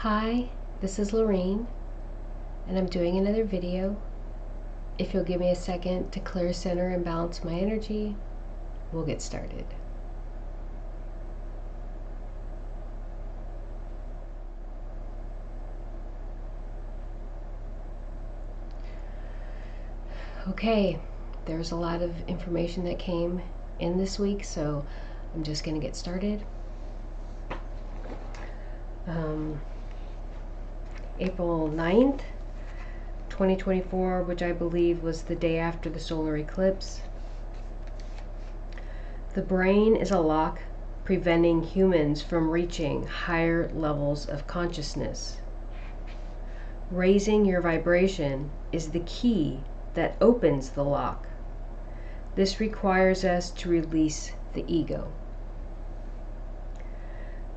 Hi, this is Lorraine, and I'm doing another video. If you'll give me a second to clear, center, and balance my energy, we'll get started. Okay, there's a lot of information that came in this week, so I'm just going to get started. April 9th, 2024, which I believe was the day after the solar eclipse. The brain is a lock preventing humans from reaching higher levels of consciousness. Raising your vibration is the key that opens the lock. This requires us to release the ego.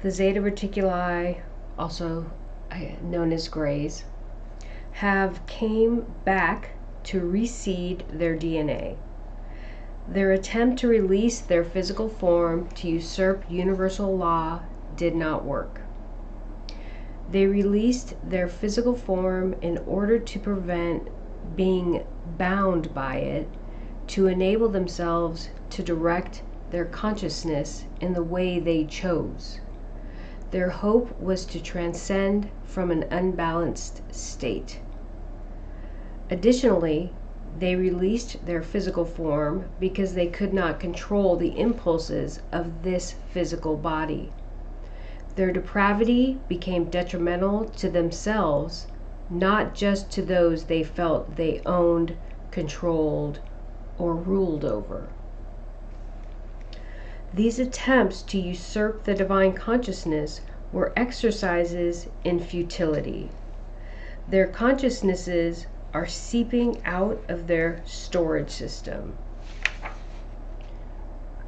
The Zeta Reticuli, also known as grays, have came back to reseed their DNA. Their attempt to release their physical form to usurp universal law did not work. They released their physical form in order to prevent being bound by it, to enable themselves to direct their consciousness in the way they chose. Their hope was to transcend from an unbalanced state. Additionally, they released their physical form because they could not control the impulses of this physical body. Their depravity became detrimental to themselves, not just to those they felt they owned, controlled, or ruled over. These attempts to usurp the divine consciousness were exercises in futility. Their consciousnesses are seeping out of their storage system.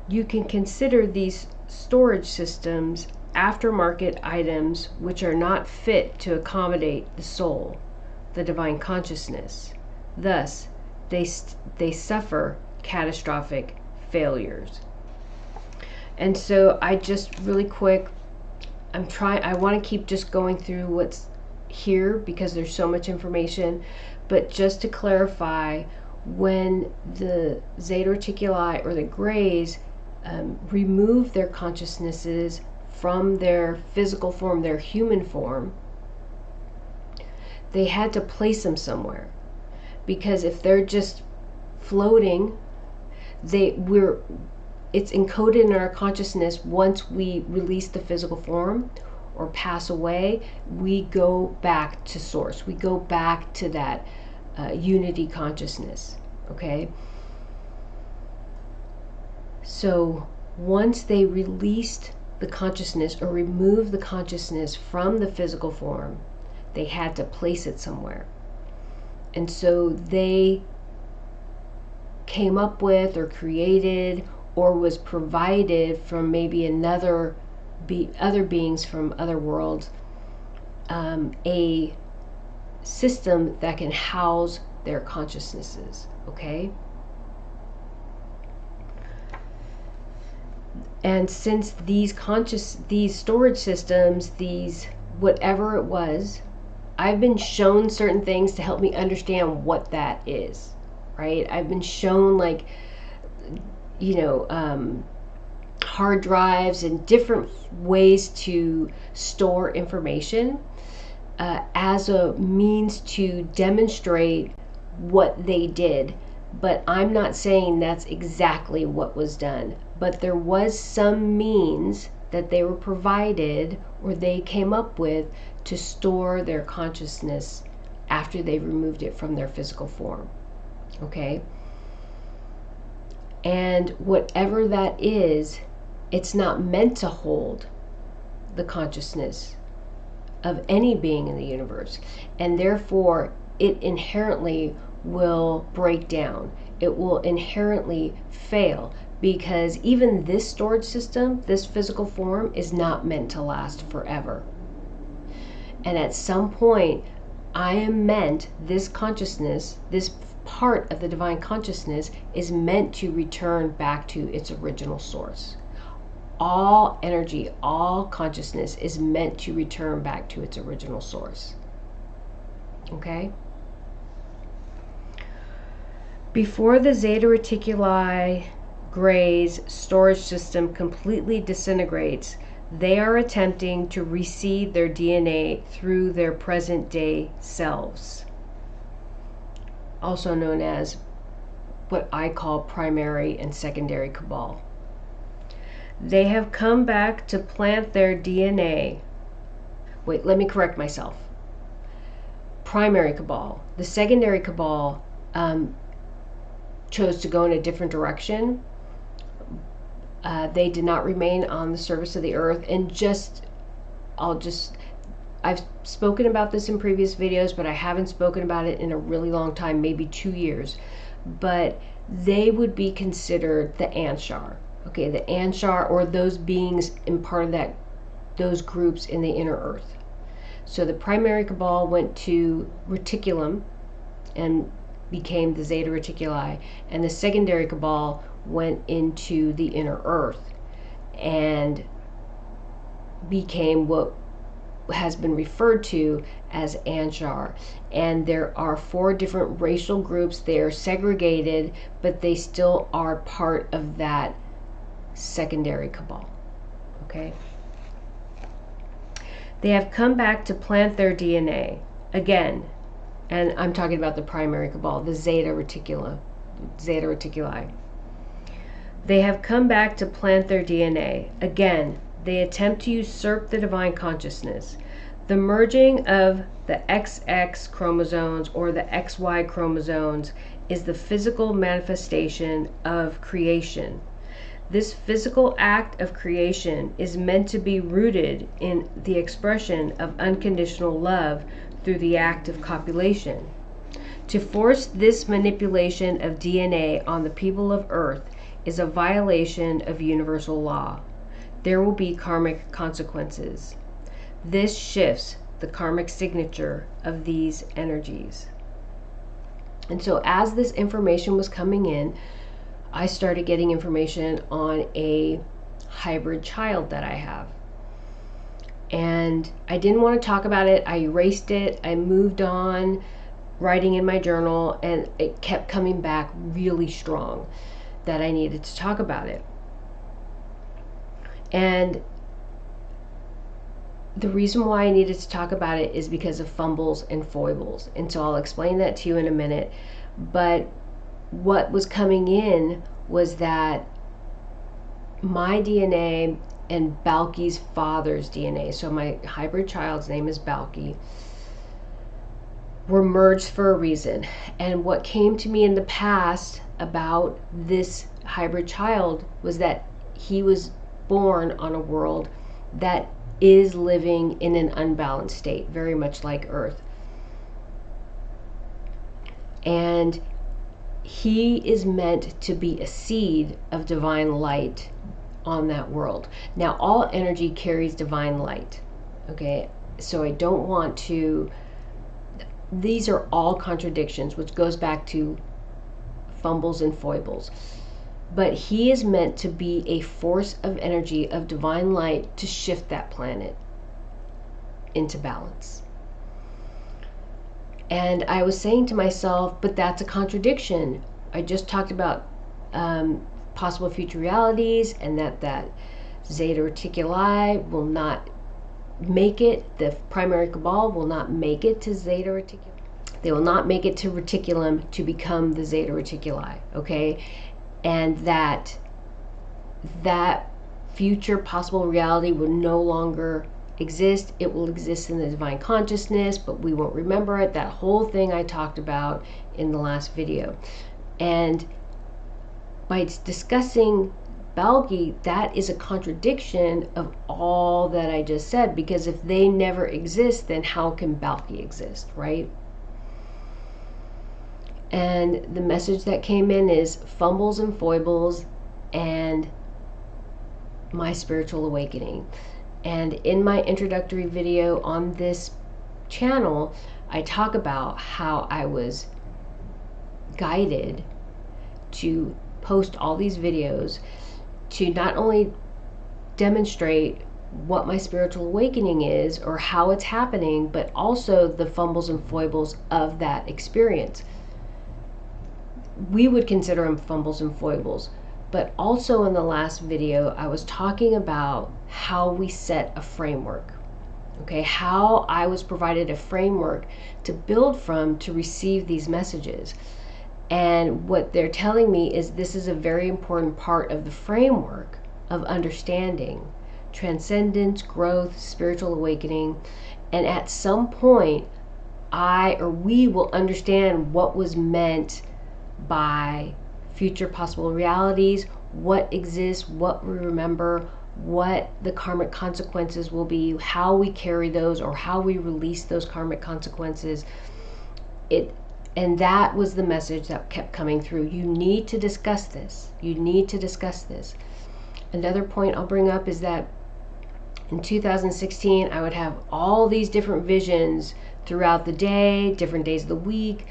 You can consider these storage systems aftermarket items which are not fit to accommodate the soul, the divine consciousness. Thus, they suffer catastrophic failures. And so I just really quick, I want to keep just going through what's here because there's so much information, but just to clarify, when the Zeta Reticuli or the grays remove their consciousnesses from their physical form, their human form, they had to place them somewhere, because if they're just floating, it's encoded in our consciousness. Once we release the physical form or pass away, we go back to source. We go back to that unity consciousness, okay? So once they released the consciousness or removed the consciousness from the physical form, they had to place it somewhere. And so they came up with or created or was provided from maybe other beings from other worlds, a system that can house their consciousnesses, okay? And since these storage systems, whatever it was, I've been shown certain things to help me understand what that is, right? I've been shown hard drives and different ways to store information as a means to demonstrate what they did. But I'm not saying that's exactly what was done. But there was some means that they were provided or they came up with to store their consciousness after they removed it from their physical form. Okay? And whatever that is, it's not meant to hold the consciousness of any being in the universe. And therefore, it inherently will break down. It will inherently fail, because even this storage system, this physical form, is not meant to last forever. And at some point, this consciousness, this part of the divine consciousness, is meant to return back to its original source. all energy, all consciousness is meant to return back to its original source. Okay? Before the Zeta Reticuli Gray's storage system completely disintegrates, they are attempting to reseed their DNA through their present day selves, also known as what I call primary and secondary cabal. They have come back to plant their DNA. Wait, let me correct myself. Primary cabal. The secondary cabal chose to go in a different direction. They did not remain on the surface of the earth, and I've spoken about this in previous videos, but I haven't spoken about it in a really long time, maybe 2 years. But they would be considered the Anshar. Okay, the Anshar, or those beings in part of those groups in the inner earth. So the primary cabal went to Reticulum and became the Zeta Reticuli, and the secondary cabal went into the inner earth and became what has been referred to as Anshar. And there are 4 different racial groups. They are segregated, but they still are part of that secondary cabal. Okay? They have come back to plant their DNA again, and I'm talking about the primary cabal, the Zeta Reticuli. They have come back to plant their DNA again. They attempt to usurp the divine consciousness. The merging of the XX chromosomes or the XY chromosomes is the physical manifestation of creation. This physical act of creation is meant to be rooted in the expression of unconditional love through the act of copulation. To force this manipulation of DNA on the people of Earth is a violation of universal law. There will be karmic consequences. This shifts the karmic signature of these energies. And so as this information was coming in, I started getting information on a hybrid child that I have. And I didn't want to talk about it. I erased it. I moved on, writing in my journal, and it kept coming back really strong that I needed to talk about it. And the reason why I needed to talk about it is because of fumbles and foibles. And so I'll explain that to you in a minute. But what was coming in was that my DNA and Balki's father's DNA, so my hybrid child's name is Balki, were merged for a reason. And what came to me in the past about this hybrid child was that he was born on a world that is living in an unbalanced state, very much like Earth. And he is meant to be a seed of divine light on that world. Now, all energy carries divine light, okay? So I don't want to, these are all contradictions, which goes back to fumbles and foibles. But he is meant to be a force of energy of divine light to shift that planet into balance. And I was saying to myself, but that's a contradiction. I just talked about possible future realities, and that Zeta Reticuli will not make it, the primary cabal will not make it to Zeta Reticuli. They will not make it to Reticulum to become the Zeta Reticuli, okay? And that future possible reality will no longer exist. It will exist in the divine consciousness, but we won't remember it. That whole thing I talked about in the last video. And by discussing Balki, that is a contradiction of all that I just said, because if they never exist, then how can Balki exist, right? And the message that came in is fumbles and foibles and my spiritual awakening. And in my introductory video on this channel, I talk about how I was guided to post all these videos to not only demonstrate what my spiritual awakening is or how it's happening, but also the fumbles and foibles of that experience. We would consider them fumbles and foibles. But also in the last video, I was talking about how we set a framework. Okay, how I was provided a framework to build from to receive these messages. And what they're telling me is this is a very important part of the framework of understanding transcendence, growth, spiritual awakening. And at some point, we will understand what was meant by future possible realities, what exists, what we remember, what the karmic consequences will be, how we carry those or how we release those karmic consequences. And that was the message that kept coming through. You need to discuss this. You need to discuss this. Another point I'll bring up is that in 2016, I would have all these different visions throughout the day, different days of the week,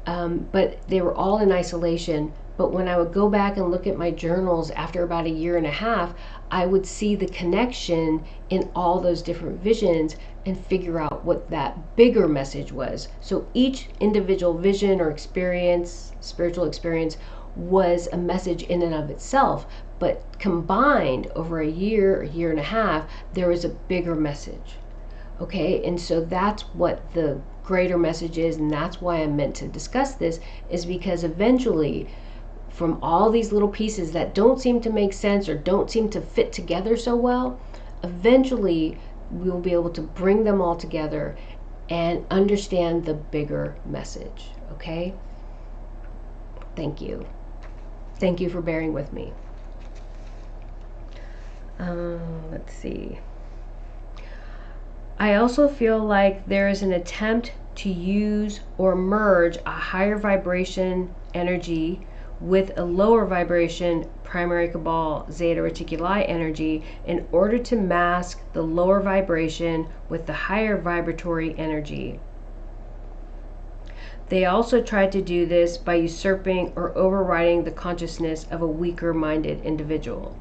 but they were all in isolation. But when I would go back and look at my journals after about a year and a half, I would see the connection in all those different visions and figure out what that bigger message was. So each individual vision or experience, spiritual experience, was a message in and of itself. But combined over a year and a half, there was a bigger message. Okay, and so that's what the greater message is, and that's why I'm meant to discuss this, is because eventually, from all these little pieces that don't seem to make sense or don't seem to fit together so well, eventually we will be able to bring them all together and understand the bigger message. Okay? Thank you. Thank you for bearing with me. Let's see. I also feel like there is an attempt to use or merge a higher vibration energy with a lower vibration primary cabal Zeta Reticuli energy in order to mask the lower vibration with the higher vibratory energy. They also tried to do this by usurping or overriding the consciousness of a weaker minded individual.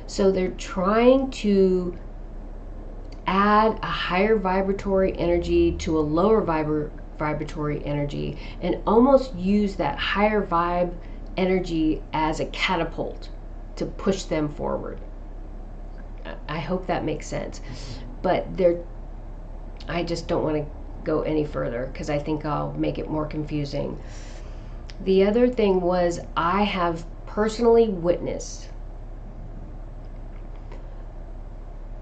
So they're trying to add a higher vibratory energy to a lower vibratory energy and almost use that higher vibe energy as a catapult to push them forward. I hope that makes sense. But I just don't want to go any further because I think I'll make it more confusing. The other thing was I have personally witnessed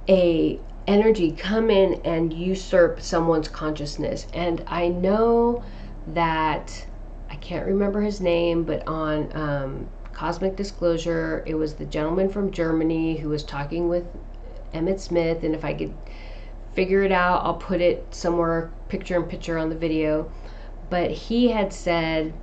a energy come in and usurp someone's consciousness. And I know that, I can't remember his name, but on Cosmic Disclosure, it was the gentleman from Germany who was talking with Emmett Smith, and if I could figure it out, I'll put it somewhere, picture in picture on the video. But he had said,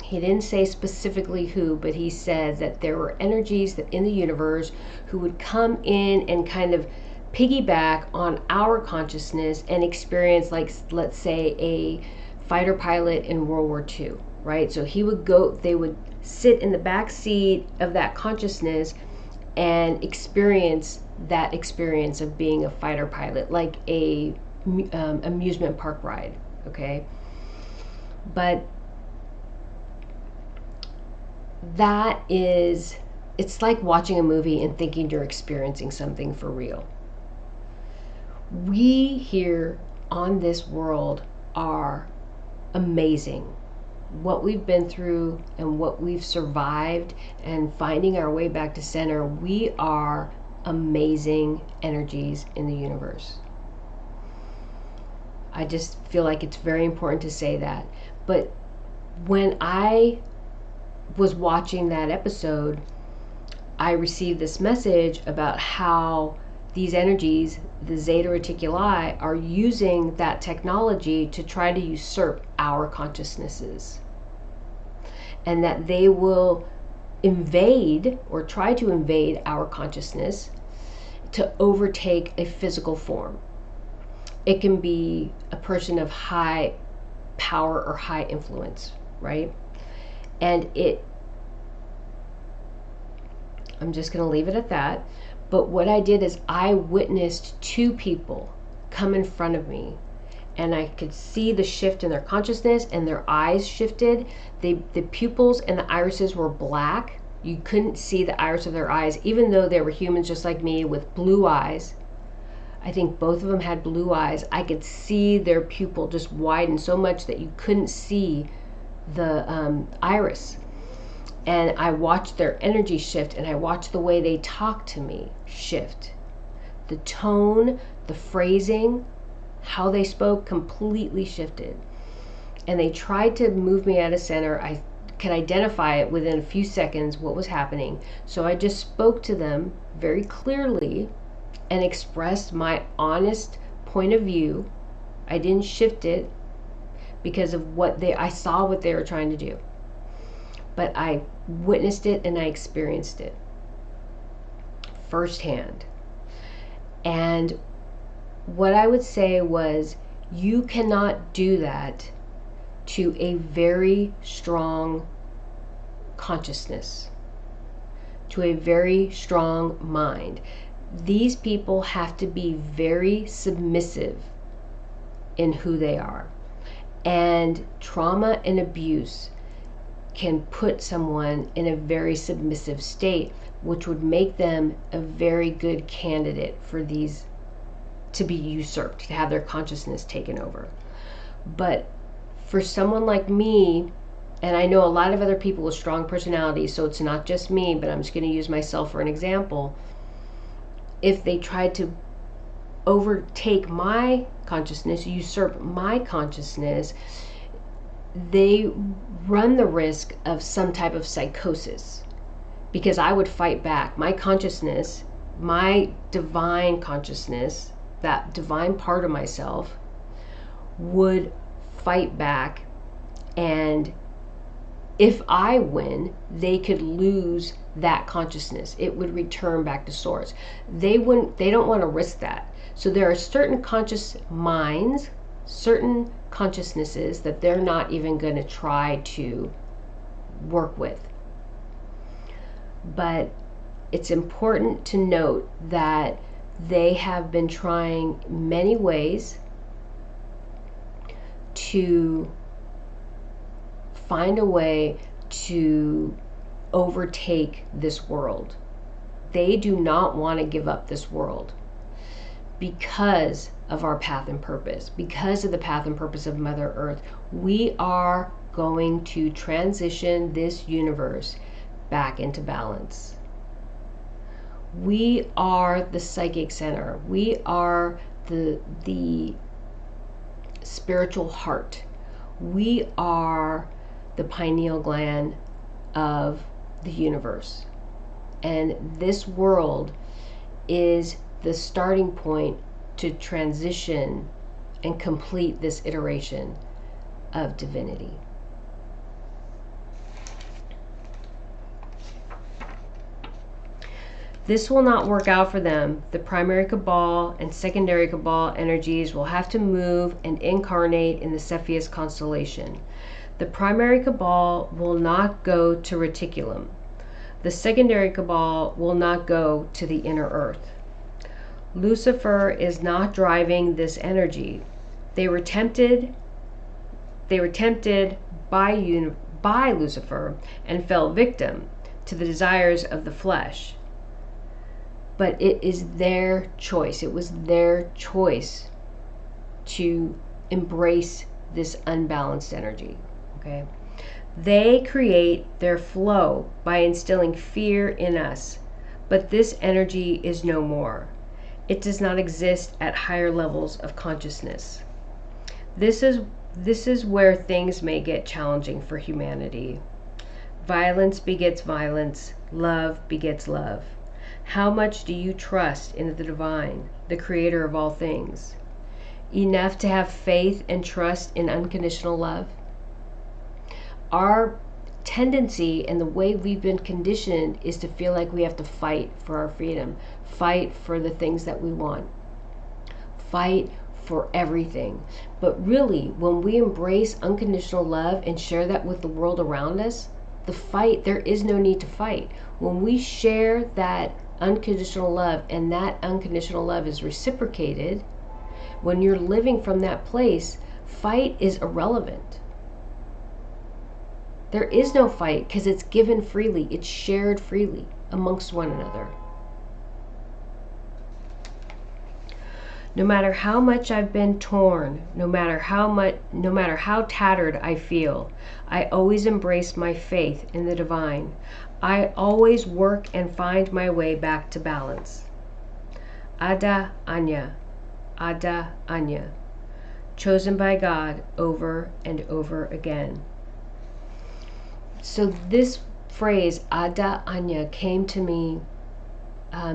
he didn't say specifically who, but he said that there were energies that in the universe who would come in and kind of piggyback on our consciousness and experience, like, let's say a fighter pilot in World War II, right? So they would sit in the back seat of that consciousness and experience that experience of being a fighter pilot, like a amusement park ride, okay? But that is, it's like watching a movie and thinking you're experiencing something for real. We here on this world are amazing. What we've been through and what we've survived and finding our way back to center, we are amazing energies in the universe. I just feel like it's very important to say that. But when I was watching that episode, I received this message about how these energies, the Zeta Reticuli, are using that technology to try to usurp our consciousnesses. And that they will invade or try to invade our consciousness to overtake a physical form. It can be a person of high power or high influence, right? And I'm just going to leave it at that. But what I did is I witnessed two people come in front of me, and I could see the shift in their consciousness, and their eyes shifted. The pupils and the irises were black. You couldn't see the iris of their eyes, even though they were humans just like me with blue eyes. I think both of them had blue eyes. I could see their pupil just widen so much that you couldn't see the iris. And I watched their energy shift, and I watched the way they talked to me shift. The tone, the phrasing, how they spoke completely shifted. And they tried to move me out of center. I could identify it within a few seconds what was happening. So I just spoke to them very clearly and expressed my honest point of view. I didn't shift it because of I saw what they were trying to do. But I witnessed it and I experienced it firsthand. And what I would say was, you cannot do that to a very strong consciousness, to a very strong mind. These people have to be very submissive in who they are. And trauma and abuse can put someone in a very submissive state, which would make them a very good candidate for these to be usurped, to have their consciousness taken over. But for someone like me, and I know a lot of other people with strong personalities, so it's not just me, but I'm just going to use myself for an example. If they tried to overtake my consciousness, usurp my consciousness, they run the risk of some type of psychosis, because I would fight back. My consciousness, my divine consciousness, that divine part of myself, would fight back, and if I win, they could lose that consciousness. It would return back to source. They don't want to risk that. So there are certain conscious minds, certain consciousnesses that they're not even going to try to work with. But it's important to note that they have been trying many ways to find a way to overtake this world. They do not want to give up this world because of our path and purpose, because of the path and purpose of Mother Earth. We are going to transition this universe back into balance. We are the psychic center. We are the spiritual heart. We are the pineal gland of the universe. And this world is the starting point to transition and complete this iteration of divinity. This will not work out for them. The primary cabal and secondary cabal energies will have to move and incarnate in the Cepheus constellation. The primary cabal will not go to Reticulum. The secondary cabal will not go to the inner earth. Lucifer is not driving this energy. They were tempted by Lucifer and fell victim to the desires of the flesh. But it is their choice. It was their choice to embrace this unbalanced energy. Okay? They create their flow by instilling fear in us, but this energy is no more. It does not exist at higher levels of consciousness. This is where things may get challenging for humanity. Violence begets violence. Love begets love. How much do you trust in the divine, the creator of all things? Enough to have faith and trust in unconditional love? Our tendency and the way we've been conditioned is to feel like we have to fight for our freedom, fight for the things that we want, fight for everything. But really, when we embrace unconditional love and share that with the world around us, the fight, there is no need to fight. When we share that unconditional love and that unconditional love is reciprocated, when you're living from that place, fight is irrelevant. There is no fight because it's given freely, it's shared freely amongst one another. No matter how much I've been torn, no matter how tattered I feel, I always embrace my faith in the divine. I always work and find my way back to balance. Adah, Anya. Adah, Anya. Chosen by God over and over again. So this phrase, Adah, Anya, came to me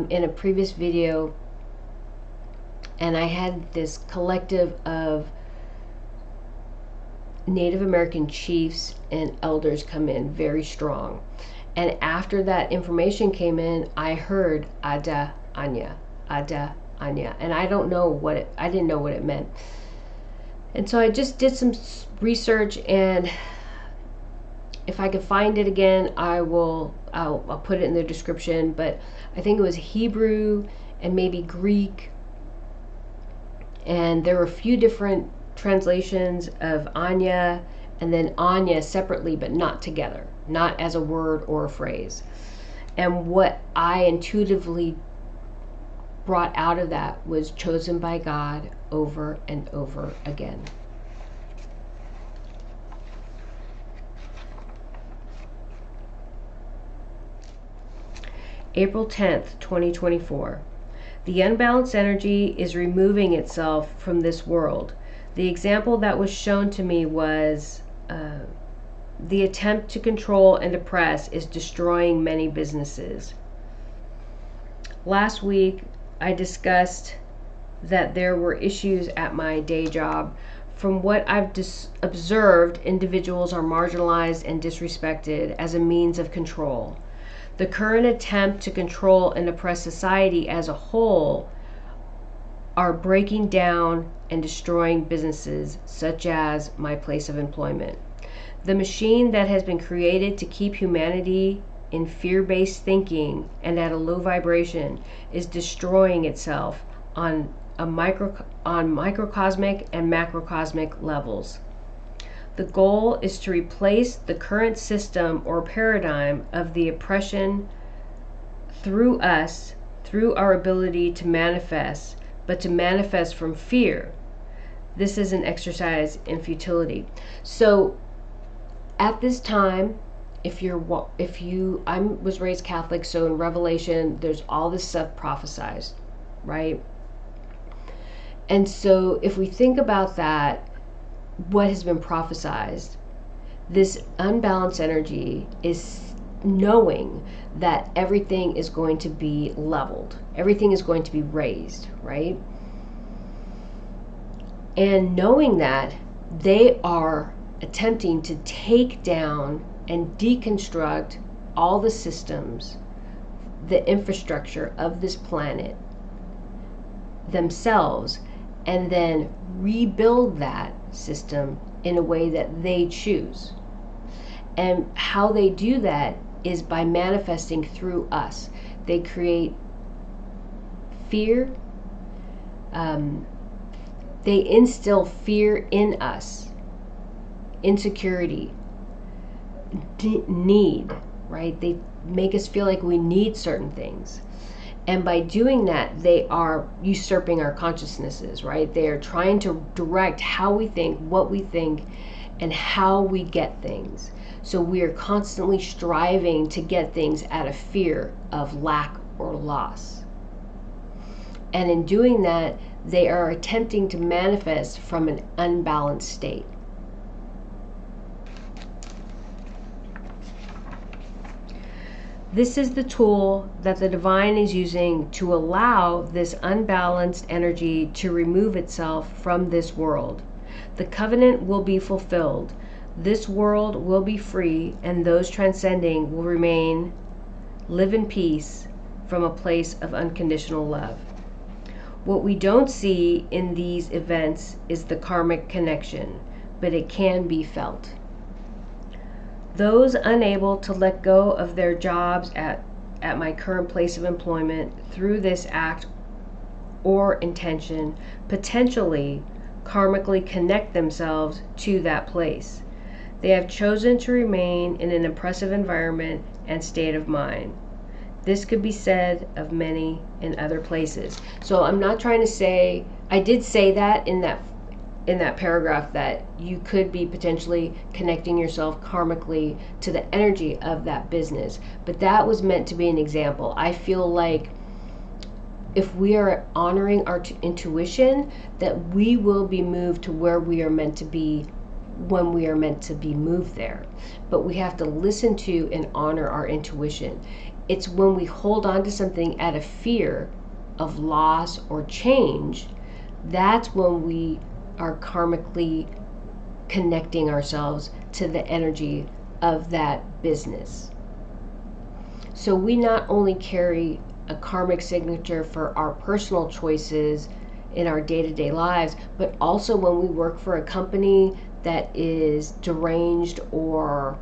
in a previous video, and I had this collective of Native American chiefs and elders come in very strong. And after that information came in, I heard Adah, Anya, Adah, Anya, and I didn't know what it meant. And so I just did some research, and if I could find it again, I'll put it in the description, but I think it was Hebrew and maybe Greek. And there were a few different translations of Anya, and then Anya separately, but not together, not as a word or a phrase. And what I intuitively brought out of that was chosen by God over and over again. April 10th, 2024. The unbalanced energy is removing itself from this world. The example that was shown to me was the attempt to control and oppress is destroying many businesses. Last week, I discussed that there were issues at my day job. From what I've observed, individuals are marginalized and disrespected as a means of control. The current attempt to control and oppress society as a whole are breaking down and destroying businesses, such as my place of employment. The machine that has been created to keep humanity in fear-based thinking and at a low vibration is destroying itself on microcosmic and macrocosmic levels. The goal is to replace the current system or paradigm of the oppression through us, through our ability to manifest, but to manifest from fear. This is an exercise in futility. So at this time, I was raised Catholic, so in Revelation, there's all this stuff prophesized, right? And so if we think about that, what has been prophesized, this unbalanced energy is knowing that everything is going to be leveled, everything is going to be raised, right? And knowing that, they are attempting to take down and deconstruct all the systems, the infrastructure of this planet themselves, and then rebuild that system in a way that they choose. And how they do that is by manifesting through us. They create fear. They instill fear in us, insecurity, need, right? They make us feel like we need certain things. And by doing that, they are usurping our consciousnesses, right? They are trying to direct how we think, what we think, and how we get things. So we are constantly striving to get things out of fear of lack or loss. And in doing that, they are attempting to manifest from an unbalanced state. This is the tool that the divine is using to allow this unbalanced energy to remove itself from this world. The covenant will be fulfilled. This world will be free, and those transcending will live in peace from a place of unconditional love. What we don't see in these events is the karmic connection, but it can be felt. Those unable to let go of their jobs at my current place of employment through this act or intention potentially karmically connect themselves to that place. They have chosen to remain in an oppressive environment and state of mind. This could be said of many in other places. So I'm not trying to say, I did say that in that paragraph, that you could be potentially connecting yourself karmically to the energy of that business, but that was meant to be an example. I feel like if we are honoring our intuition, that we will be moved to where we are meant to be when we are meant to be moved there. But we have to listen to and honor our intuition. It's when we hold on to something out of fear of loss or change, that's when we are karmically connecting ourselves to the energy of that business. So we not only carry a karmic signature for our personal choices in our day-to-day lives, but also when we work for a company that is deranged or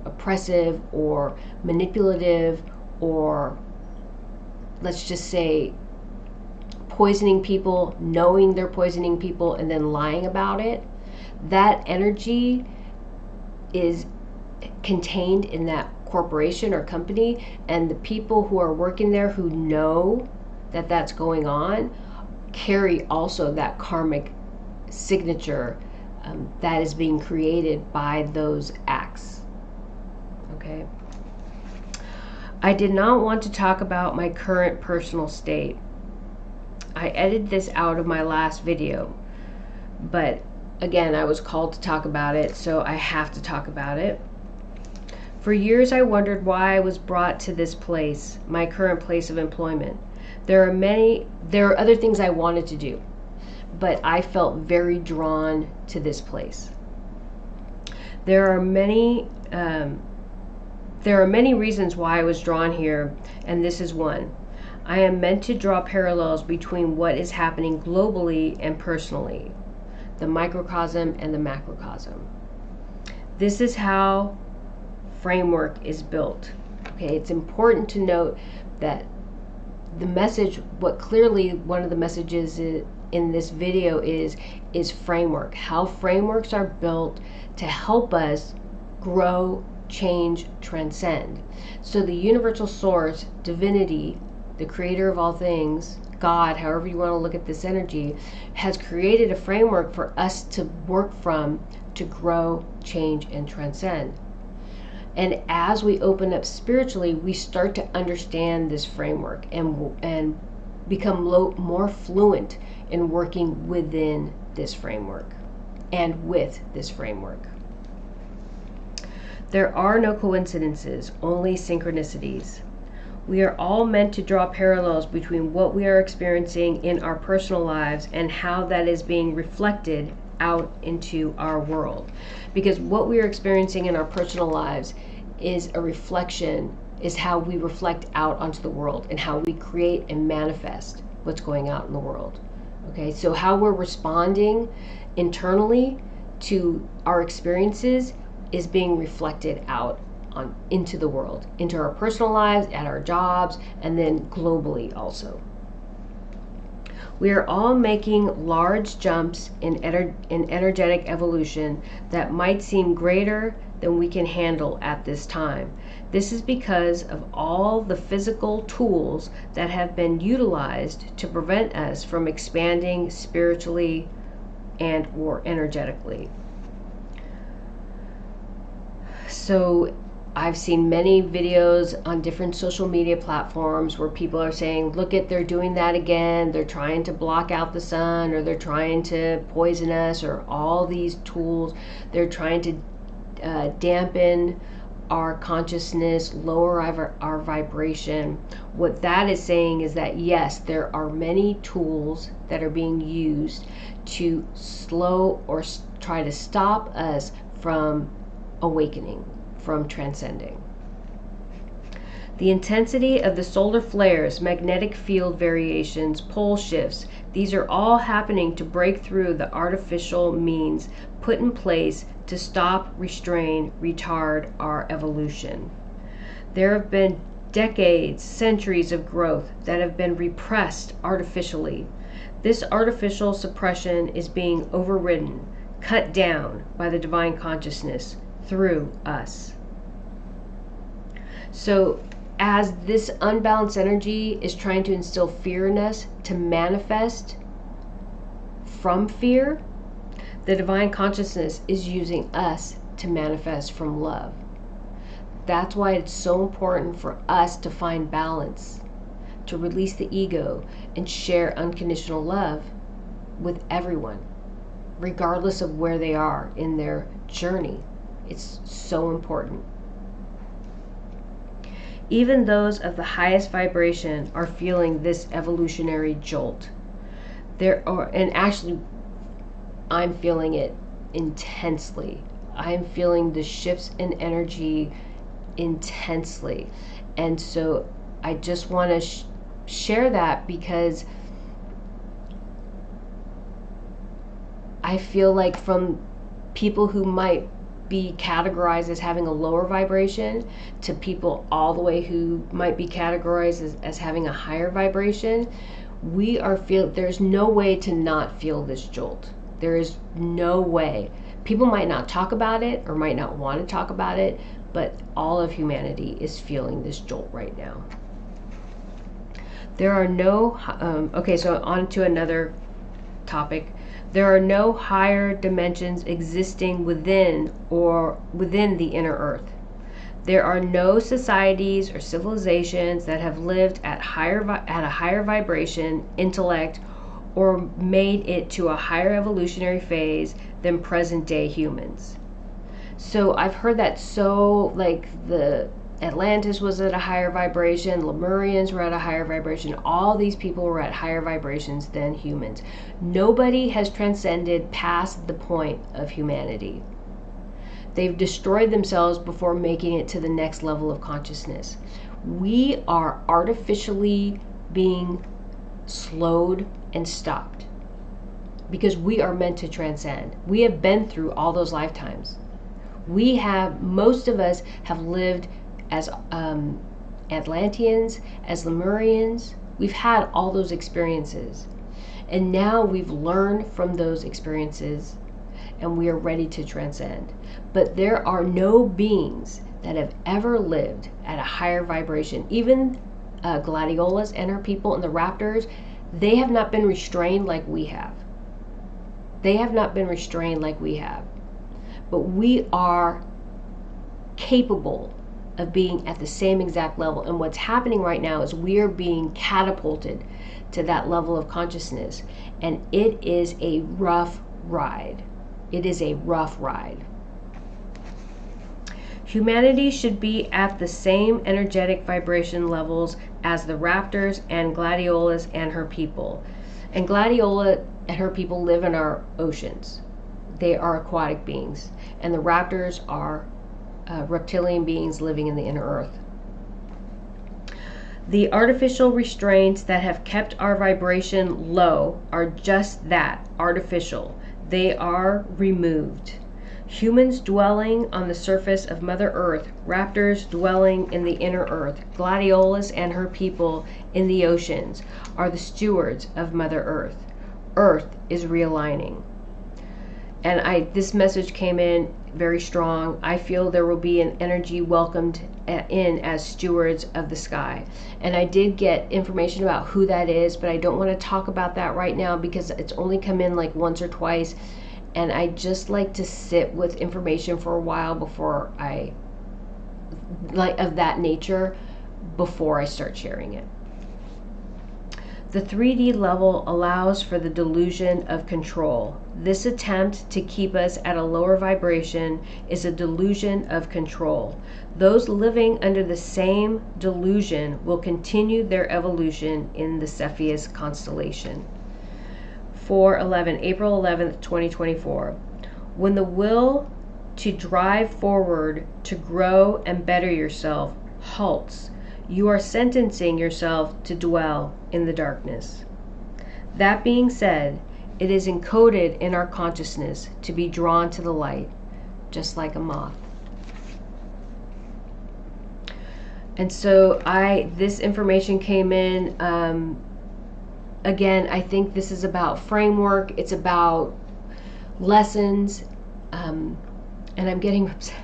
oppressive or manipulative, or let's just say poisoning people, knowing they're poisoning people and then lying about it. That energy is contained in that corporation or company, and the people who are working there who know that that's going on carry also that karmic signature that is being created by those acts. Okay. I did not want to talk about my current personal state. I edited this out of my last video, but again, I was called to talk about it, so I have to talk about it. For years, I wondered why I was brought to this place, my current place of employment. There are other things I wanted to do, but I felt very drawn to this place. There are many reasons why I was drawn here, and this is one. I am meant to draw parallels between what is happening globally and personally, the microcosm and the macrocosm. This is how framework is built. Okay, it's important to note that the message, what clearly one of the messages in this video is framework. How frameworks are built to help us grow, change, transcend. So the universal source, divinity, the creator of all things, God, however you want to look at this energy, has created a framework for us to work from to grow, change, and transcend. And as we open up spiritually, we start to understand this framework and become more fluent in working within this framework and with this framework. There are no coincidences, only synchronicities. We are all meant to draw parallels between what we are experiencing in our personal lives and how that is being reflected out into our world. Because what we are experiencing in our personal lives is a reflection, is how we reflect out onto the world and how we create and manifest what's going out in the world. Okay, so how we're responding internally to our experiences is being reflected out into the world, into our personal lives, at our jobs, and then globally also. We are all making large jumps in energetic evolution that might seem greater than we can handle at this time. This is because of all the physical tools that have been utilized to prevent us from expanding spiritually and or energetically. So I've seen many videos on different social media platforms where people are saying, look at, they're doing that again, they're trying to block out the sun, or they're trying to poison us, or all these tools, they're trying to dampen our consciousness, lower our vibration. What that is saying is that yes, there are many tools that are being used to slow or try to stop us from awakening, from transcending. The intensity of the solar flares, magnetic field variations, pole shifts, these are all happening to break through the artificial means put in place to stop, restrain, retard our evolution. There have been decades, centuries of growth that have been repressed artificially. This artificial suppression is being overridden, cut down by the divine consciousness through us. So, as this unbalanced energy is trying to instill fear in us to manifest from fear, the divine consciousness is using us to manifest from love. That's why it's so important for us to find balance, to release the ego and share unconditional love with everyone, regardless of where they are in their journey. It's so important. Even those of the highest vibration are feeling this evolutionary jolt. And actually, I'm feeling it intensely. I'm feeling the shifts in energy intensely. And so I just want to share that because I feel like from people who might be categorized as having a lower vibration to people all the way who might be categorized as having a higher vibration, there's no way to not feel this jolt. There is no way. People might not talk about it or might not want to talk about it, but all of humanity is feeling this jolt right now. There are no, so on to another topic. There are no higher dimensions existing within the inner earth. There are no societies or civilizations that have lived at a higher vibration, intellect, or made it to a higher evolutionary phase than present day humans. So I've heard that like the Atlantis was at a higher vibration, Lemurians were at a higher vibration, all these people were at higher vibrations than humans. Nobody has transcended past the point of humanity. They've destroyed themselves before making it to the next level of consciousness. We are artificially being slowed and stopped because we are meant to transcend. We have been through all those lifetimes. Most of us have lived as Atlanteans, as Lemurians. We've had all those experiences. And now we've learned from those experiences and we are ready to transcend. But there are no beings that have ever lived at a higher vibration. Even Gladiolas and her people and the raptors, they have not been restrained like we have. They have not been restrained like we have. But we are capable of being at the same exact level. And what's happening right now is we are being catapulted to that level of consciousness. And it is a rough ride. It is a rough ride. Humanity should be at the same energetic vibration levels as the raptors and Gladiolas and her people. And Gladiola and her people live in our oceans. They are aquatic beings. And the raptors are reptilian beings living in the inner earth. The artificial restraints that have kept our vibration low are just that, artificial. They are removed. Humans dwelling on the surface of Mother Earth, raptors dwelling in the inner earth, Gladiolas and her people in the oceans are the stewards of Mother Earth. Earth is realigning. And this message came in very strong. I feel there will be an energy welcomed in as stewards of the sky. And I did get information about who that is, but I don't want to talk about that right now because it's only come in like once or twice. And I just like to sit with information for a while before of that nature, before I start sharing it. The 3D level allows for the delusion of control. This attempt to keep us at a lower vibration is a delusion of control. Those living under the same delusion will continue their evolution in the Cepheus constellation. 4/11, April 11th, 2024. When the will to drive forward, to grow and better yourself halts, you are sentencing yourself to dwell in the darkness. That being said, it is encoded in our consciousness to be drawn to the light, just like a moth. And so this information came in, again, I think this is about framework, it's about lessons, and I'm getting upset.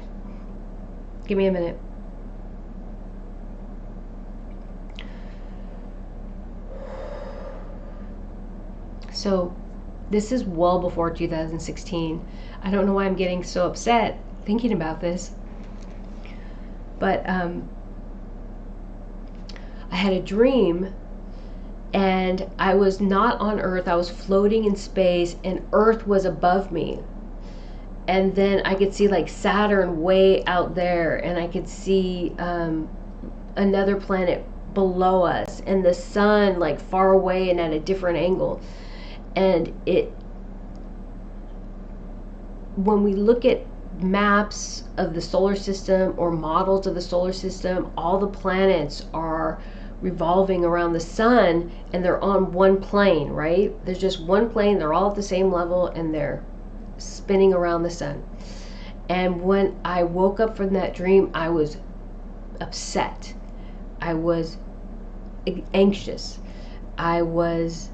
Give me a minute. So this is well before 2016. I don't know why I'm getting so upset thinking about this, but I had a dream, and I was not on Earth. I was floating in space, and Earth was above me. And then I could see like Saturn way out there, and I could see another planet below us, and the sun like far away and at a different angle. And when we look at maps of the solar system or models of the solar system, all the planets are revolving around the sun, and they're on one plane, right? There's just one plane, they're all at the same level, and they're spinning around the sun. And when I woke up from that dream, I was upset. I was anxious. I was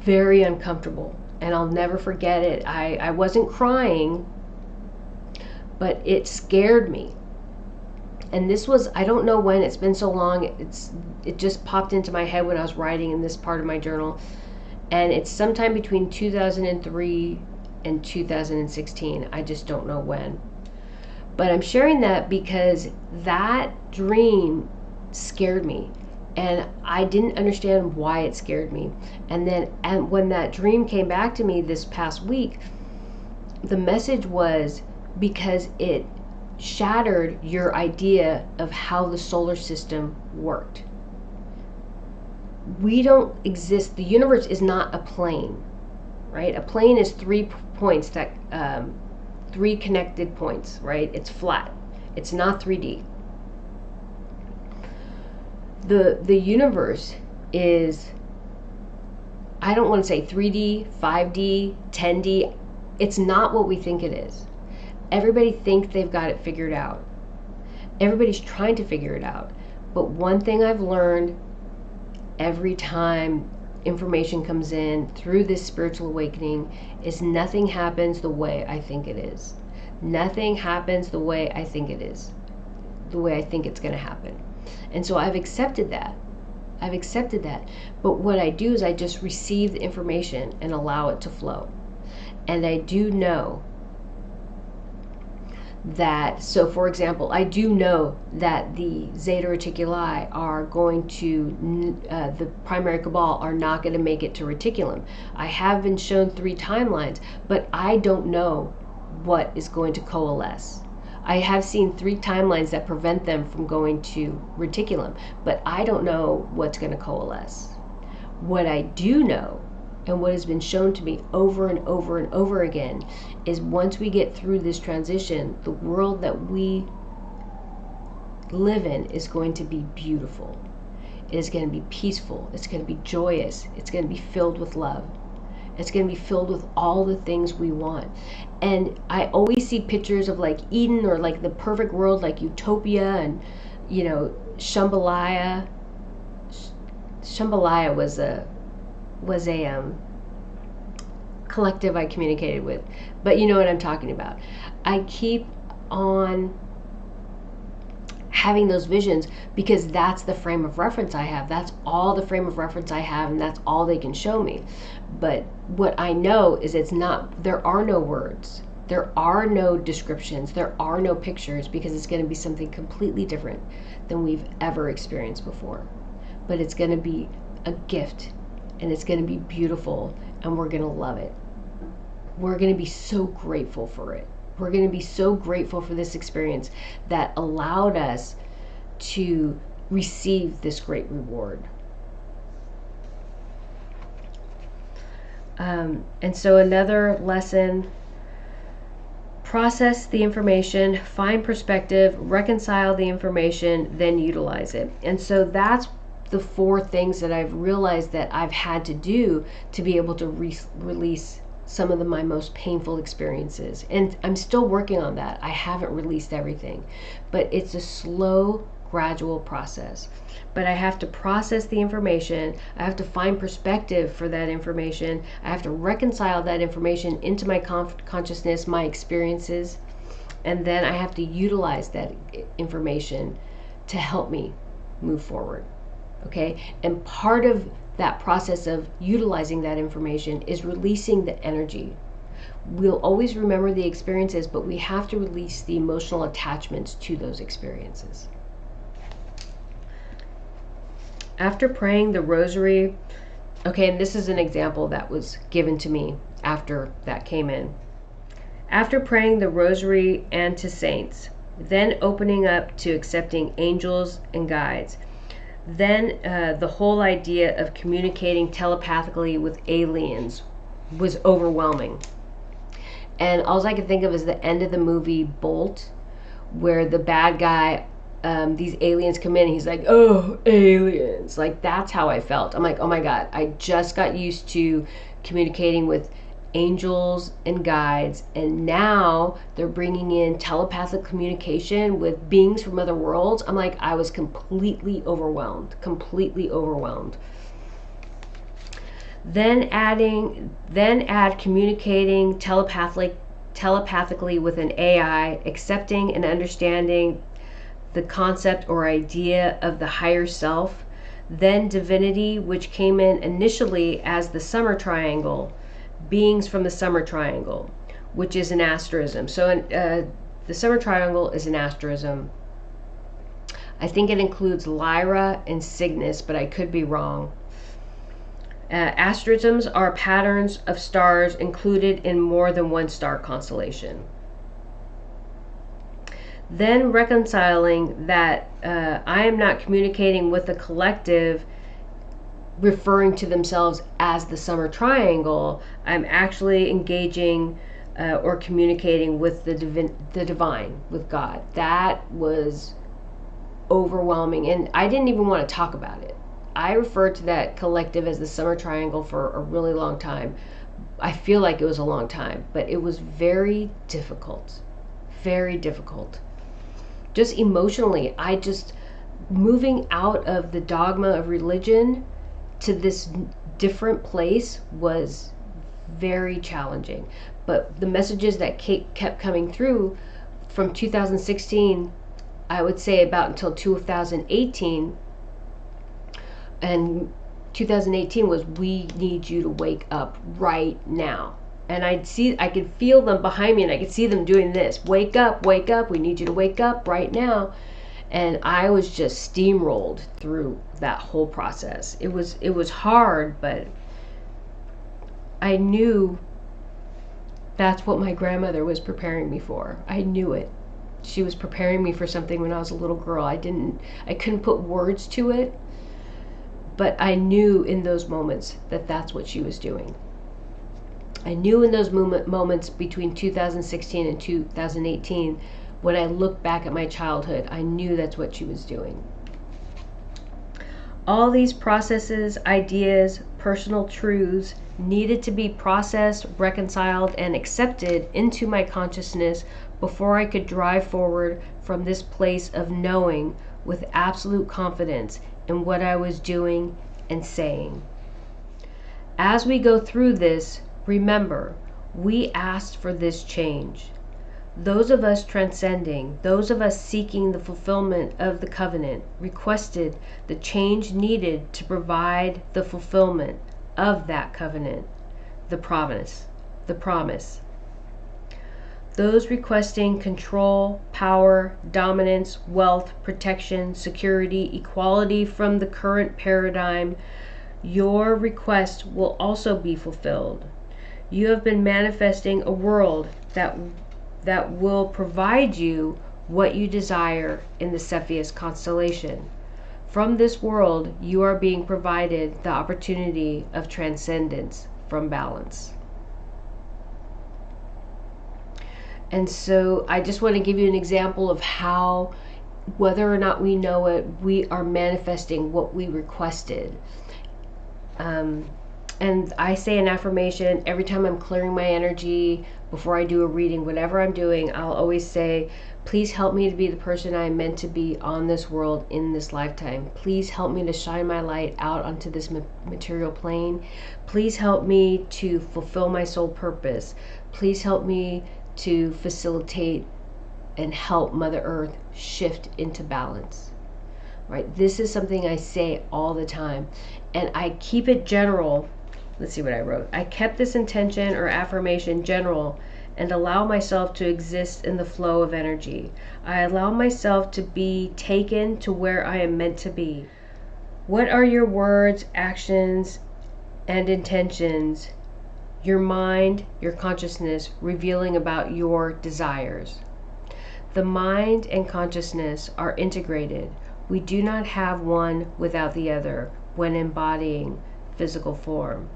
very uncomfortable, and I'll never forget it. I wasn't crying, but it scared me. And this was, I don't know when, it's been so long, it just popped into my head when I was writing in this part of my journal. And it's sometime between 2003 and 2016. I just don't know when. But I'm sharing that because that dream scared me, and I didn't understand why it scared me. And when that dream came back to me this past week, the message was because it shattered your idea of how the solar system worked. We don't exist. The universe is not a plane, right? A plane is 3 points that 3 connected points, right? It's flat. It's not 3D. The universe is, I don't want to say 3D, 5D, 10D. It's not what we think it is. Everybody thinks they've got it figured out. Everybody's trying to figure it out. But one thing I've learned every time information comes in through this spiritual awakening is nothing happens the way I think it is. Nothing happens the way I think it is, the way I think it's going to happen. And so I've accepted that. I've accepted that. But what I do is I just receive the information and allow it to flow. And I do know that, so for example, I do know that the Zeta Reticuli are going to, the primary cabal are not going to make it to reticulum. I have been shown 3 timelines, but I don't know what is going to coalesce. I have seen 3 timelines that prevent them from going to reticulum, but I don't know what's going to coalesce. What I do know, and what has been shown to me over and over and over again, is once we get through this transition, the world that we live in is going to be beautiful. It is going to be peaceful. It's going to be joyous. It's going to be filled with love. It's going to be filled with all the things we want. And I always see pictures of like Eden, or like the perfect world, like Utopia, and you know, Shambhalaya. Shambhalaya was a collective I communicated with, but you know what I'm talking about. I keep on having those visions because that's the frame of reference I have. That's all the frame of reference I have, and that's all they can show me. But what I know is it's not, there are no words, there are no descriptions, there are no pictures, because it's going to be something completely different than we've ever experienced before. But it's going to be a gift, and it's going to be beautiful, and we're going to love it. We're going to be so grateful for it. We're going to be so grateful for this experience that allowed us to receive this great reward. And so another lesson: process the information, find perspective, reconcile the information, then utilize it. And so that's the 4 things that I've realized that I've had to do to be able to release some of my most painful experiences. And I'm still working on that. I haven't released everything, but it's a slow, gradual process. But I have to process the information. I have to find perspective for that information. I have to reconcile that information into my consciousness, my experiences, and then I have to utilize that information to help me move forward. Okay? And part of that process of utilizing that information is releasing the energy. We'll always remember the experiences, but we have to release the emotional attachments to those experiences. After praying the rosary, okay, and this is an example that was given to me after that came in. After praying the rosary and to saints, then opening up to accepting angels and guides, then the whole idea of communicating telepathically with aliens was overwhelming. And all I could think of is the end of the movie Bolt, where the bad guy, these aliens come in and he's like, oh, aliens. Like, that's how I felt. I'm like, oh my God, I just got used to communicating with angels and guides, and now they're bringing in telepathic communication with beings from other worlds. I'm like, I was completely overwhelmed. Then add communicating telepathically with an AI, accepting and understanding the concept or idea of the higher self, then divinity, which came in initially as the summer triangle, beings from the summer triangle, which is an asterism. So the summer triangle is an asterism. I think it includes Lyra and Cygnus, but I could be wrong. Asterisms are patterns of stars included in more than one star constellation. Then reconciling that I am not communicating with the collective referring to themselves as the summer triangle. I'm actually engaging or communicating with the divine, with God. That was overwhelming, and I didn't even want to talk about it. I referred to that collective as the summer triangle for a really long time. I feel like it was a long time, but it was very difficult. Just emotionally, moving out of the dogma of religion to this different place was very challenging. But the messages that kept coming through from 2016, I would say about until 2018, and 2018 was, we need you to wake up right now. And I could feel them behind me, and I could see them doing this. Wake up, we need you to wake up right now. And I was just steamrolled through that whole process. It was hard, but I knew that's what my grandmother was preparing me for. I knew it. She was preparing me for something when I was a little girl. I couldn't put words to it, but I knew in those moments that that's what she was doing. I knew in those moments between 2016 and 2018, when I look back at my childhood, I knew that's what she was doing. All these processes, ideas, personal truths needed to be processed, reconciled, and accepted into my consciousness before I could drive forward from this place of knowing with absolute confidence in what I was doing and saying. As we go through this, remember, we asked for this change. Those of us transcending, those of us seeking the fulfillment of the covenant, requested the change needed to provide the fulfillment of that covenant, the promise. Those requesting control, power, dominance, wealth, protection, security, equality from the current paradigm, your request will also be fulfilled. You have been manifesting a world that will provide you what you desire in the Cepheus constellation. From this world, you are being provided the opportunity of transcendence from balance. And so I just want to give you an example of how, whether or not we know it, we are manifesting what we requested. And I say an affirmation every time I'm clearing my energy, before I do a reading, whatever I'm doing, I'll always say, please help me to be the person I am meant to be on this world in this lifetime. Please help me to shine my light out onto this material plane. Please help me to fulfill my soul purpose. Please help me to facilitate and help Mother Earth shift into balance. Right? This is something I say all the time. And I keep it general. Let's see what I wrote. I kept this intention or affirmation general and allow myself to exist in the flow of energy. I allow myself to be taken to where I am meant to be. What are your words, actions, and intentions, your mind, your consciousness revealing about your desires? The mind and consciousness are integrated. We do not have one without the other when embodying physical form.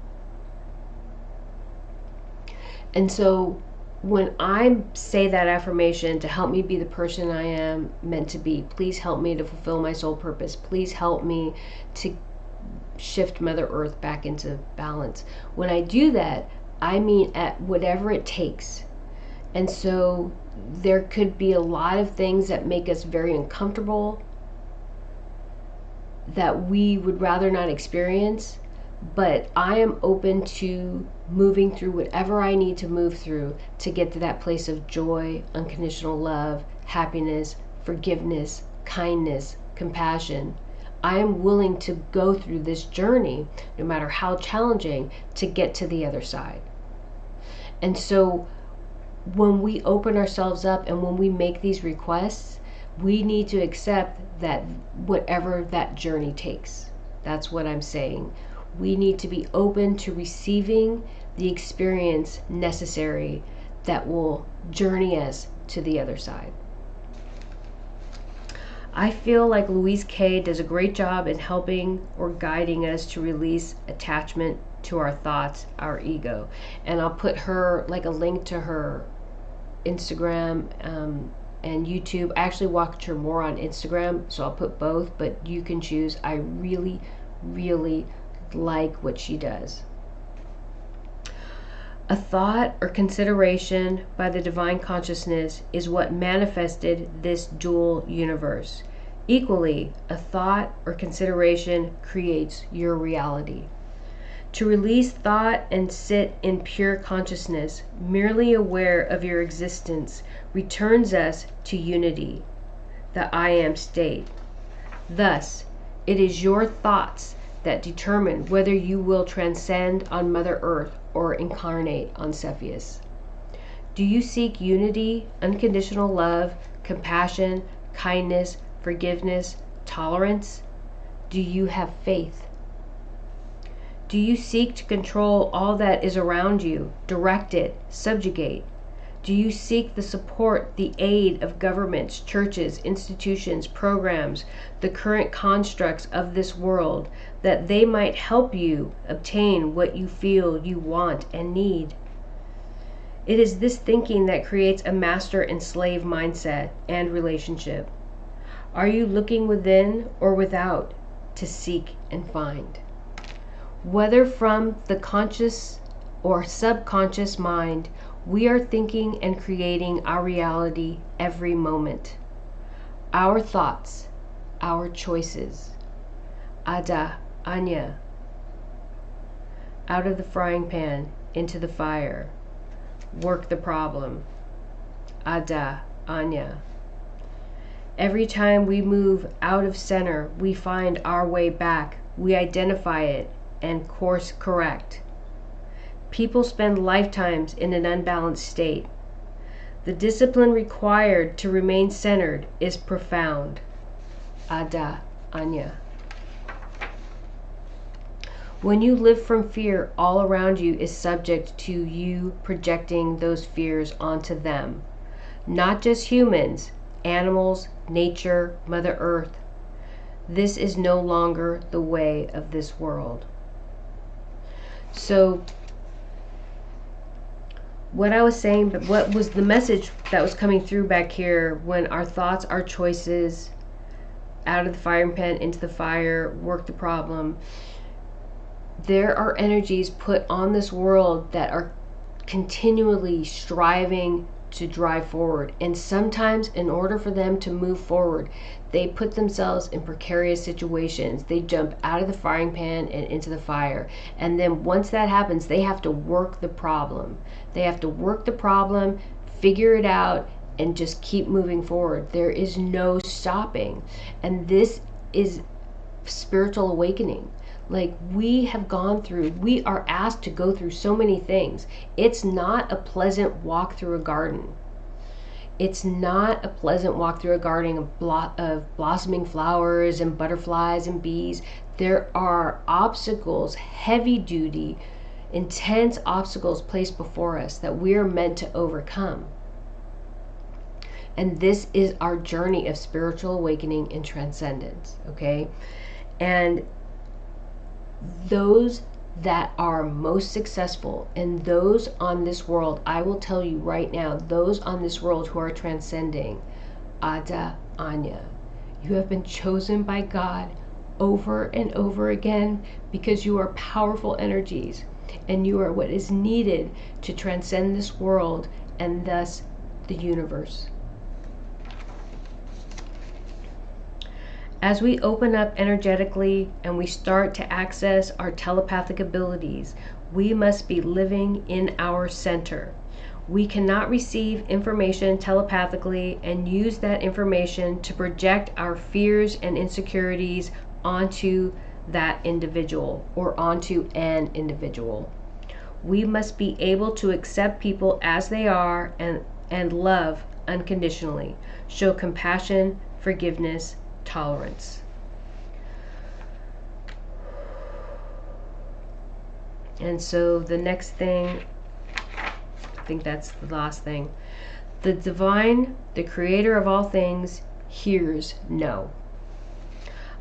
And so when I say that affirmation to help me be the person I am meant to be, please help me to fulfill my soul purpose. Please help me to shift Mother Earth back into balance. When I do that, I mean at whatever it takes. And so there could be a lot of things that make us very uncomfortable, that we would rather not experience. But I am open to moving through whatever I need to move through to get to that place of joy, unconditional love, happiness, forgiveness, kindness, compassion. I am willing to go through this journey, no matter how challenging, to get to the other side. And so when we open ourselves up and when we make these requests, we need to accept that whatever that journey takes. That's what I'm saying. We need to be open to receiving the experience necessary that will journey us to the other side. I feel like Louise Kay does a great job in helping or guiding us to release attachment to our thoughts, our ego. And I'll put her, like a link to her Instagram and YouTube. I actually watch her more on Instagram, so I'll put both, but you can choose. I really, really like what she does. A thought or consideration by the divine consciousness is what manifested this dual universe. Equally, a thought or consideration creates your reality. To release thought and sit in pure consciousness, merely aware of your existence, returns us to unity, the I am state. Thus, it is your thoughts that determine whether you will transcend on Mother Earth or incarnate on Cepheus. Do you seek unity, unconditional love, compassion, kindness, forgiveness, tolerance? Do you have faith? Do you seek to control all that is around you, direct it, subjugate? Do you seek the support, the aid of governments, churches, institutions, programs, the current constructs of this world, that they might help you obtain what you feel you want and need? It is this thinking that creates a master and slave mindset and relationship. Are you looking within or without to seek and find? Whether from the conscious or subconscious mind, we are thinking and creating our reality every moment. Our thoughts, our choices. Adah, Anya. Out of the frying pan, into the fire. Work the problem. Adah, Anya. Every time we move out of center, we find our way back. We identify it and course correct. People spend lifetimes in an unbalanced state. The discipline required to remain centered is profound. Adah, Anya. When you live from fear, all around you is subject to you projecting those fears onto them. Not just humans, animals, nature, Mother Earth. This is no longer the way of this world. So, what I was saying, but what was the message that was coming through back here when our thoughts, our choices, out of the firing pan, into the fire, work the problem. There are energies put on this world that are continually striving to drive forward, and sometimes in order for them to move forward, they put themselves in precarious situations. They jump out of the frying pan and into the fire, and then once that happens, they have to work the problem. They have to work the problem, figure it out, and just keep moving forward. There is no stopping, and this is spiritual awakening. Like, we have gone through, we are asked to go through so many things. It's not a pleasant walk through a garden. It's not a pleasant walk through a garden of blossoming flowers and butterflies and bees. There are obstacles, heavy duty, intense obstacles placed before us that we are meant to overcome. And this is our journey of spiritual awakening and transcendence, okay? And those that are most successful and those on this world, I will tell you right now, those on this world who are transcending, Adah, Anya, you have been chosen by God over and over again because you are powerful energies and you are what is needed to transcend this world and thus the universe. As we open up energetically and we start to access our telepathic abilities, we must be living in our center. We cannot receive information telepathically and use that information to project our fears and insecurities onto that individual or onto an individual. We must be able to accept people as they are and love unconditionally, show compassion, forgiveness, tolerance. And so the next thing, I think that's the last thing. The divine, the creator of all things, hears no.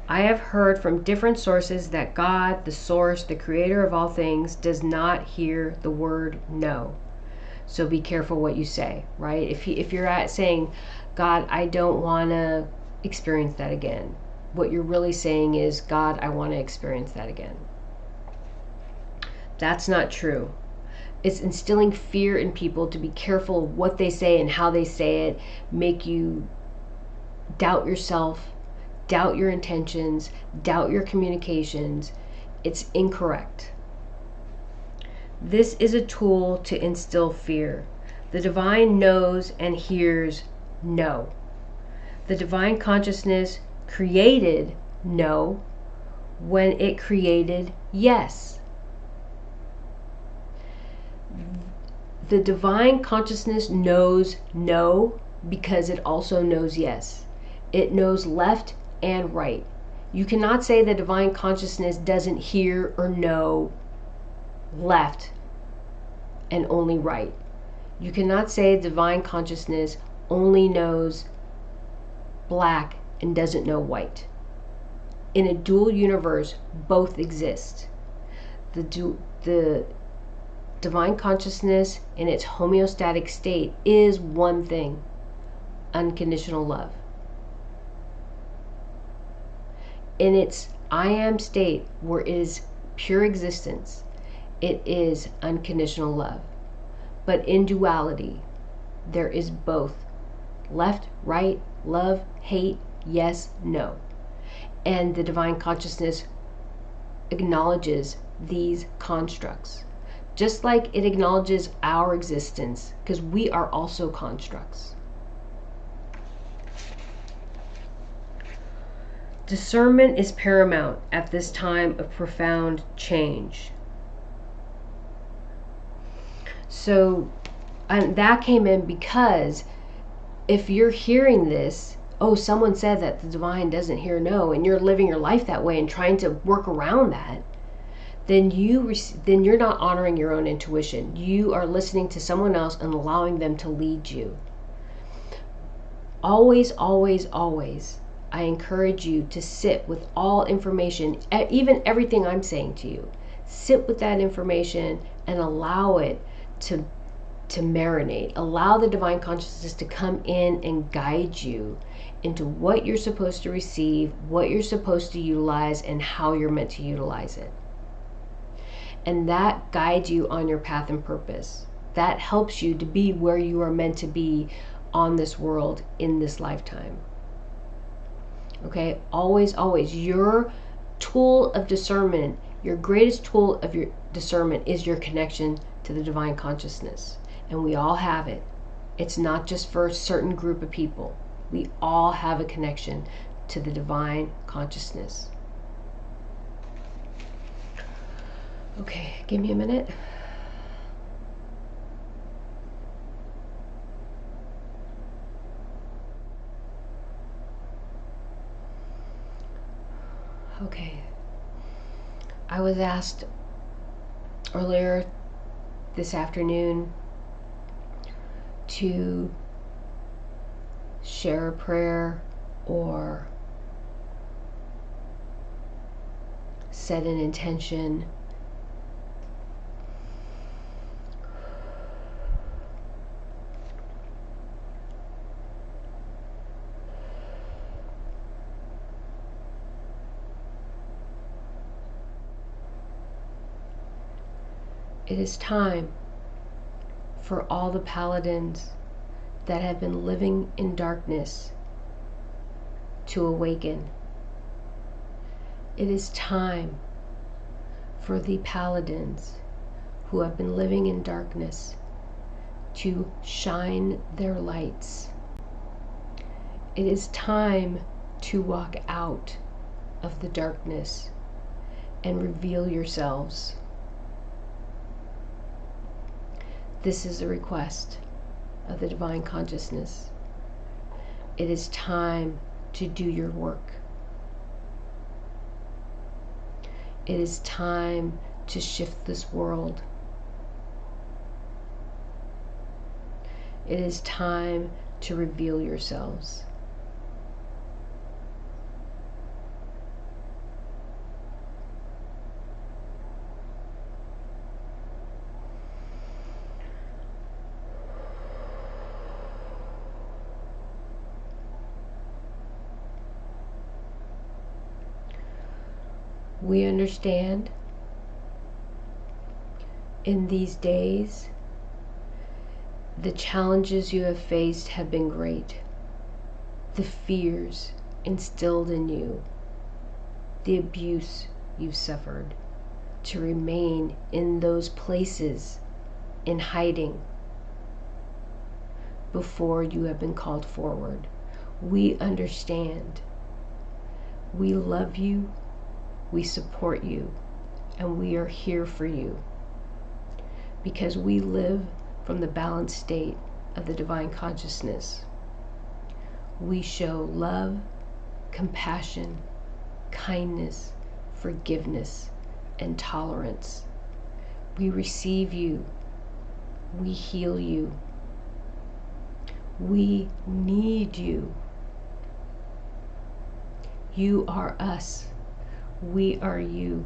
I have heard from different sources that God, the source, the creator of all things, does not hear the word no. So be careful what you say, right? If you're saying, God, I don't want to experience that again, what you're really saying is, God, I want to experience that again. That's not true. It's instilling fear in people to be careful of what they say and how they say it, make you doubt yourself, doubt your intentions, doubt your communications. It's incorrect. This is a tool to instill fear. The divine knows and hears no. The divine consciousness created no when it created yes. The divine consciousness knows no because it also knows yes. It knows left and right. You cannot say the divine consciousness doesn't hear or know left and only right. You cannot say divine consciousness only knows black and doesn't know white. In a dual universe, both exist. The divine consciousness in its homeostatic state is one thing: unconditional love. In its I am state, where it is pure existence, it is unconditional love. But in duality, there is both: left, right, love, hate, yes, no. And the divine consciousness acknowledges these constructs, just like it acknowledges our existence, because we are also constructs. Discernment is paramount at this time of profound change. So that came in because if you're hearing this, oh, someone said that the divine doesn't hear no, and you're living your life that way and trying to work around that, then you're not honoring your own intuition. You are listening to someone else and allowing them to lead you. Always, always, always, I encourage you to sit with all information, even everything I'm saying to you. Sit with that information and allow it to marinate. Allow the divine consciousness to come in and guide you into what you're supposed to receive, what you're supposed to utilize, and how you're meant to utilize it. And that guides you on your path and purpose. That helps you to be where you are meant to be on this world in this lifetime. Okay, always, always, your tool of discernment, your greatest tool of your discernment is your connection to the divine consciousness. And we all have it. It's not just for a certain group of people. We all have a connection to the divine consciousness. Okay, give me a minute. Okay. I was asked earlier this afternoon to share a prayer or set an intention. It is time for all the paladins that have been living in darkness to awaken. It is time for the paladins who have been living in darkness to shine their lights. It is time to walk out of the darkness and reveal yourselves. This is a request of the divine consciousness. It is time to do your work. It is time to shift this world. It is time to reveal yourselves. We understand in these days the challenges you have faced have been great. The fears instilled in you, the abuse you've suffered, to remain in those places in hiding before you have been called forward. We understand. We love you. We support you, and we are here for you because we live from the balanced state of the divine consciousness. We show love, compassion, kindness, forgiveness, and tolerance. We receive you. We heal you. We need you. You are us. We are you.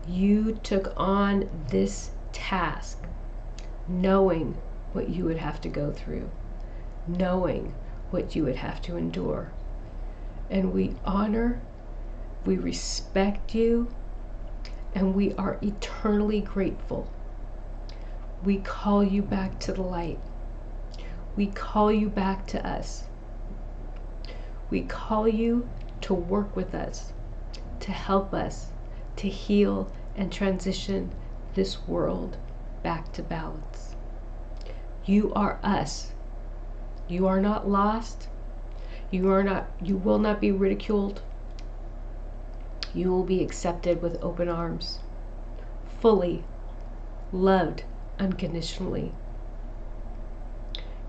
You took on this task knowing what you would have to go through, knowing what you would have to endure. And we honor, we respect you, and we are eternally grateful. We call you back to the light. We call you back to us. We call you to work with us, to help us to heal and transition this world back to balance. You are us. You are not lost. You will not be ridiculed. You will be accepted with open arms, fully loved unconditionally.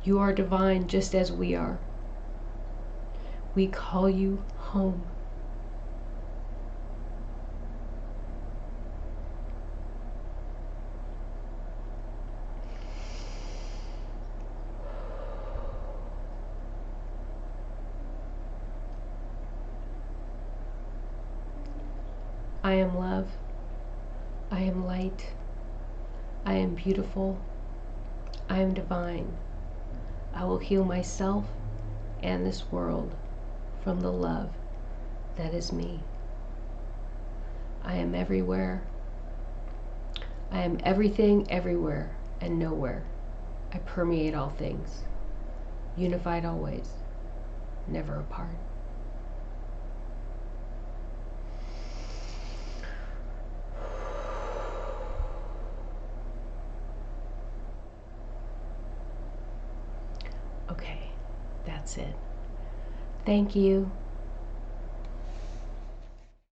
You are divine just as we are. We call you home. I am love. I am light. I am beautiful. I am divine. I will heal myself and this world from the love that is me. I am everywhere. I am everything, everywhere, and nowhere. I permeate all things, unified always, never apart. Okay, that's it. Thank you.